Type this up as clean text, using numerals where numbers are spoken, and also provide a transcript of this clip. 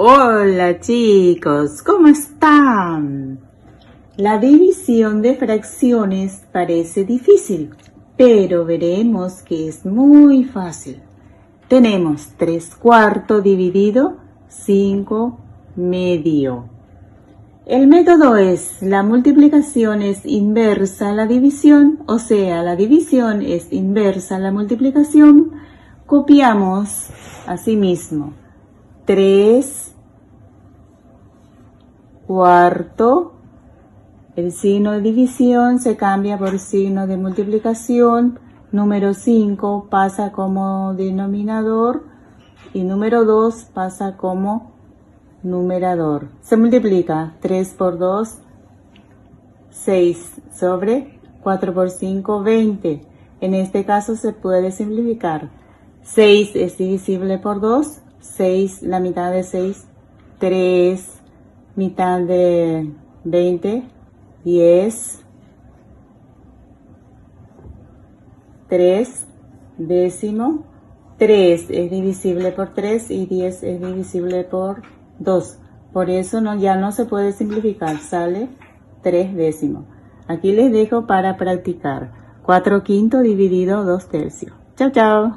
Hola chicos, ¿cómo están? La división de fracciones parece difícil, pero veremos que es muy fácil. Tenemos 3/4 dividido 5 medio. El método es, la multiplicación es inversa a la división, o sea, la división es inversa a la multiplicación. Copiamos asimismo 3/4, el signo de división se cambia por signo de multiplicación, número 5 pasa como denominador y número 2 pasa como numerador. Se multiplica 3 por 2, 6 sobre 4 por 5, 20. En este caso se puede simplificar. 6 es divisible por 2, 6, la mitad de 6, 3, mitad de 20, 10, 3 décimo, 3 es divisible por 3 y 10 es divisible por 2. Por eso ya no se puede simplificar, sale 3 décimos. Aquí les dejo para practicar. 4/5 dividido 2/3. Chao, chao.